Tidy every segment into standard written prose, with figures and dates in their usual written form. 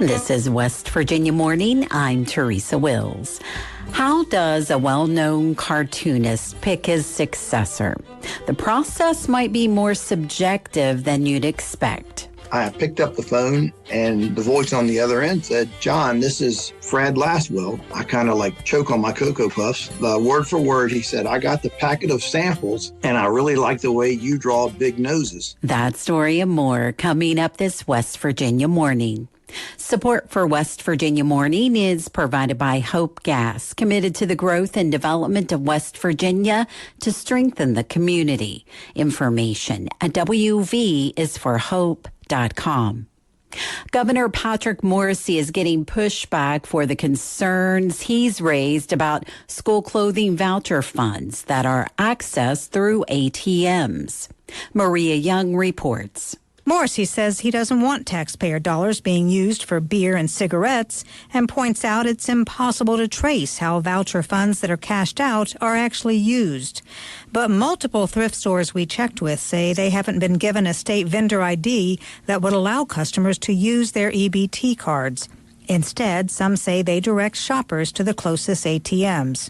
This is West Virginia Morning. I'm Teresa Wills. How does a well-known cartoonist pick his successor? The process might be more subjective than you'd expect. I picked up the phone and the voice on the other end said, "John, this is Fred Lastwell." I kind of choke on my Cocoa Puffs. Word for word, he said, "I got the packet of samples and I really like the way you draw big noses." That story and more coming up this West Virginia Morning. Support for West Virginia Morning is provided by Hope Gas, committed to the growth and development of West Virginia to strengthen the community. Information at wvisforhope.com. Governor Patrick Morrisey is getting pushback for the concerns he's raised about school clothing voucher funds that are accessed through ATMs. Maria Young reports. Morrisey says he doesn't want taxpayer dollars being used for beer and cigarettes and points out it's impossible to trace how voucher funds that are cashed out are actually used. But multiple thrift stores we checked with say they haven't been given a state vendor ID that would allow customers to use their EBT cards. Instead, some say they direct shoppers to the closest ATMs.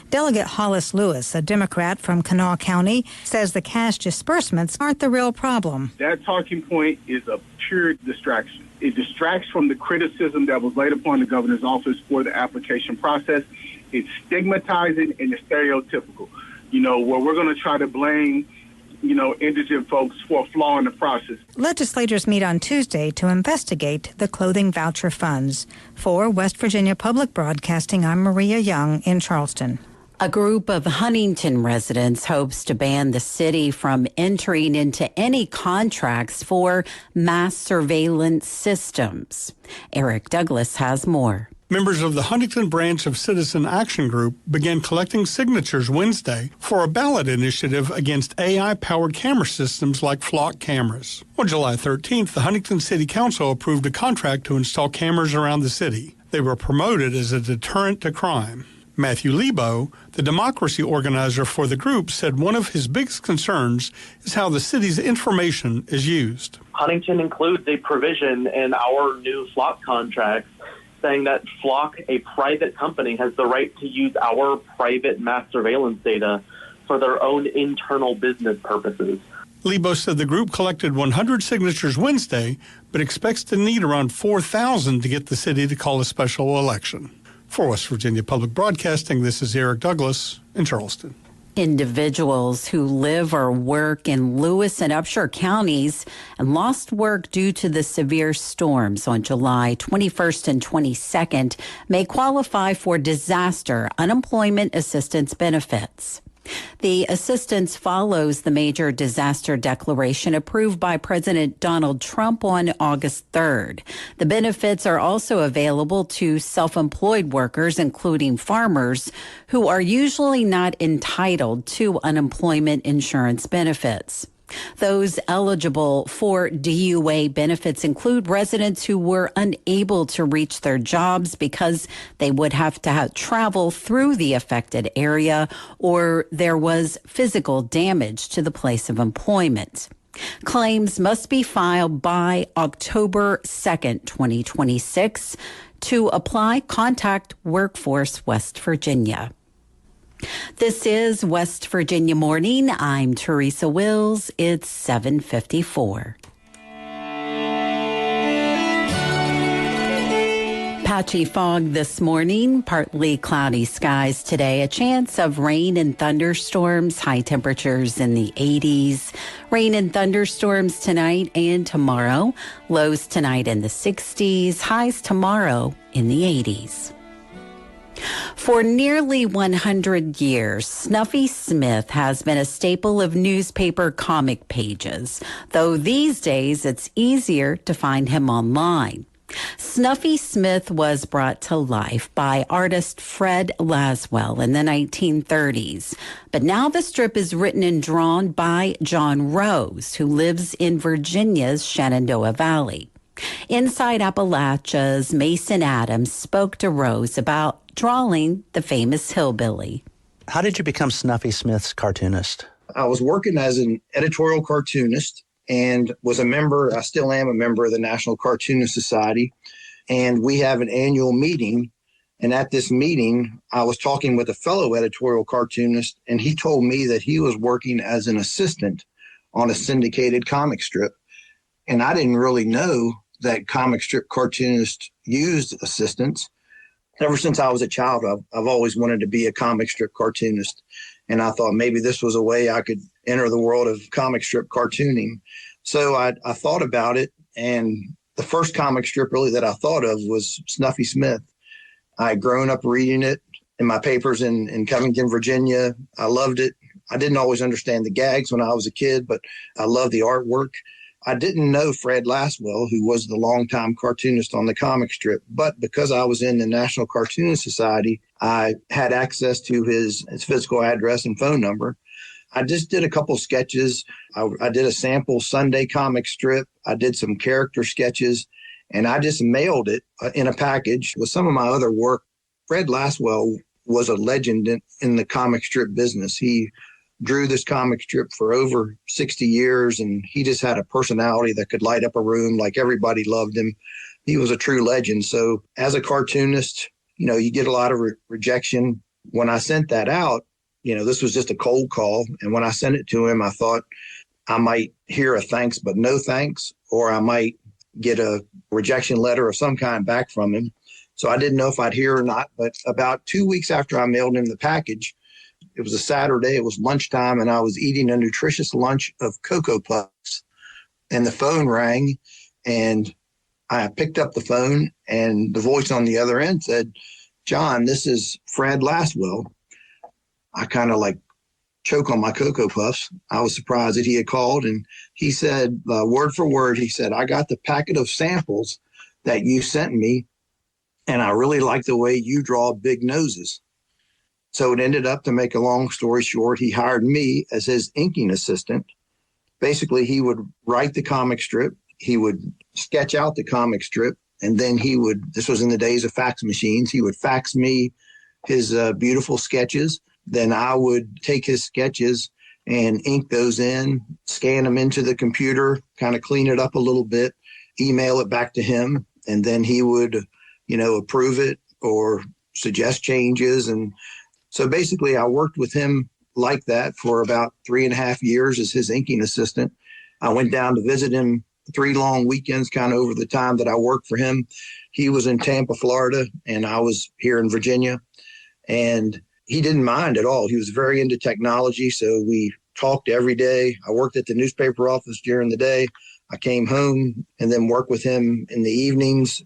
Delegate Hollis Lewis, a Democrat from Kanawha County, says the cash disbursements aren't the real problem. That talking point is a pure distraction. It distracts from the criticism that was laid upon the governor's office for the application process. It's stigmatizing and it's stereotypical. Where we're going to try to blame indigent folks for a flaw in the process. Legislators meet on Tuesday to investigate the clothing voucher funds. For West Virginia Public Broadcasting, I'm Maria Young in Charleston. A group of Huntington residents hopes to ban the city from entering into any contracts for mass surveillance systems. Eric Douglas has more. Members of the Huntington branch of Citizen Action Group began collecting signatures Wednesday for a ballot initiative against AI-powered camera systems like flock cameras. On July 13th, the Huntington City Council approved a contract to install cameras around the city. They were promoted as a deterrent to crime. Matthew Lebo, the democracy organizer for the group, said one of his biggest concerns is how the city's information is used. Huntington includes a provision in our new flock contracts saying that Flock, a private company, has the right to use our private mass surveillance data for their own internal business purposes. Lebo said the group collected 100 signatures Wednesday, but expects to need around 4,000 to get the city to call a special election. For West Virginia Public Broadcasting, this is Eric Douglas in Charleston. Individuals who live or work in Lewis and Upshur counties and lost work due to the severe storms on July 21st and 22nd may qualify for disaster unemployment assistance benefits. The assistance follows the major disaster declaration approved by President Donald Trump on August 3rd. The benefits are also available to self-employed workers, including farmers, who are usually not entitled to unemployment insurance benefits. Those eligible for DUA benefits include residents who were unable to reach their jobs because they would have to travel through the affected area or there was physical damage to the place of employment. Claims must be filed by October 2nd, 2026. To apply, contact Workforce West Virginia. This is West Virginia Morning. I'm Teresa Wills. It's 7:54. Patchy fog this morning, partly cloudy skies today, a chance of rain and thunderstorms, high temperatures in the 80s. Rain and thunderstorms tonight and tomorrow, lows tonight in the 60s, highs tomorrow in the 80s. For nearly 100 years, Snuffy Smith has been a staple of newspaper comic pages, though these days it's easier to find him online. Snuffy Smith was brought to life by artist Fred Laswell in the 1930s, but now the strip is written and drawn by John Rose, who lives in Virginia's Shenandoah Valley. Inside Appalachia's Mason Adams spoke to Rose about drawing the famous hillbilly. How did you become Snuffy Smith's cartoonist? I was working as an editorial cartoonist and was a member, I still am a member of the National Cartoonist Society. and we have an annual meeting. And at this meeting, I was talking with a fellow editorial cartoonist, and he told me that he was working as an assistant on a syndicated comic strip. And I didn't really know that comic strip cartoonists used assistants. Ever since I was a child, I've always wanted to be a comic strip cartoonist. And I thought maybe this was a way I could enter the world of comic strip cartooning. So I thought about it, and the first comic strip really that I thought of was Snuffy Smith. I had grown up reading it in my papers in Covington, Virginia. I loved it. I didn't always understand the gags when I was a kid, but I loved the artwork. I didn't know Fred Laswell, who was the longtime cartoonist on the comic strip, but because I was in the National Cartoon Society, I had access to his physical address and phone number. I just did a couple sketches. I did a sample Sunday comic strip. I did some character sketches, and I just mailed it in a package with some of my other work. Fred Laswell was a legend in the comic strip business. He drew this comic strip for over 60 years, and he just had a personality that could light up a room. Like, everybody loved him. He was a true legend. So as a cartoonist, you get a lot of rejection. When I sent that out, this was just a cold call. And when I sent it to him, I thought I might hear a thanks, but no thanks, or I might get a rejection letter of some kind back from him. So I didn't know if I'd hear or not. But about 2 weeks after I mailed him the package, it was a Saturday, it was lunchtime, and I was eating a nutritious lunch of Cocoa Puffs. And the phone rang, and I picked up the phone, and the voice on the other end said, "John, this is Fred Laswell." I kind of choke on my Cocoa Puffs. I was surprised that he had called, and he said, word for word, he said, "I got the packet of samples that you sent me, and I really like the way you draw big noses." So it ended up, to make a long story short, he hired me as his inking assistant. Basically, he would write the comic strip, he would sketch out the comic strip, and then this was in the days of fax machines, he would fax me his beautiful sketches. Then I would take his sketches and ink those in, scan them into the computer, kind of clean it up a little bit, email it back to him, and then he would, approve it or suggest changes. And so basically I worked with him like that for about 3.5 years as his inking assistant. I went down to visit him 3 long weekends, kind of over the time that I worked for him. He was in Tampa, Florida, and I was here in Virginia. And he didn't mind at all. He was very into technology, so we talked every day. I worked at the newspaper office during the day. I came home and then worked with him in the evenings.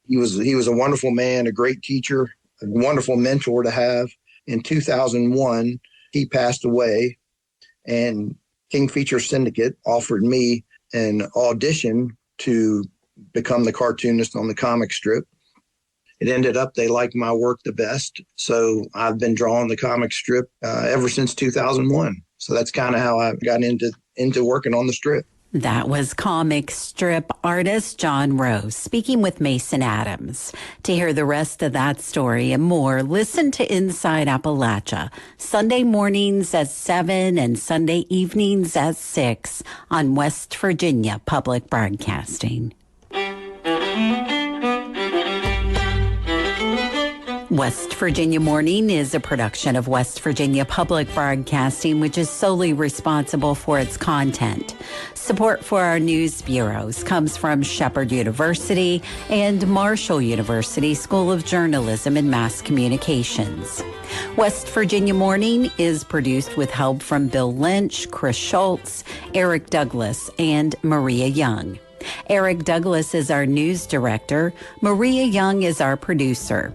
He was a wonderful man, a great teacher, a wonderful mentor to have. In 2001, he passed away, and King Feature Syndicate offered me an audition to become the cartoonist on the comic strip. It ended up they liked my work the best, so I've been drawing the comic strip ever since 2001. So that's kind of how I got into working on the strip. That was comic strip artist John Rose speaking with Mason Adams. To hear the rest of that story and more, listen to Inside Appalachia, Sunday mornings at 7 and Sunday evenings at 6 on West Virginia Public Broadcasting. West Virginia Morning is a production of West Virginia Public Broadcasting, which is solely responsible for its content. Support for our news bureaus comes from Shepherd University and Marshall University School of Journalism and Mass Communications. West Virginia Morning is produced with help from Bill Lynch, Chris Schulz, Eric Douglas, and Maria Young. Eric Douglas is our news director. Maria Young is our producer.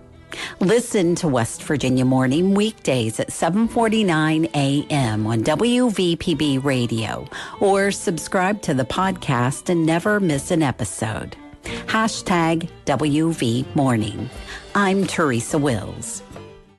Listen to West Virginia Morning weekdays at 7:49 a.m. on WVPB Radio, or subscribe to the podcast and never miss an episode. #WV Morning. I'm Teresa Wills.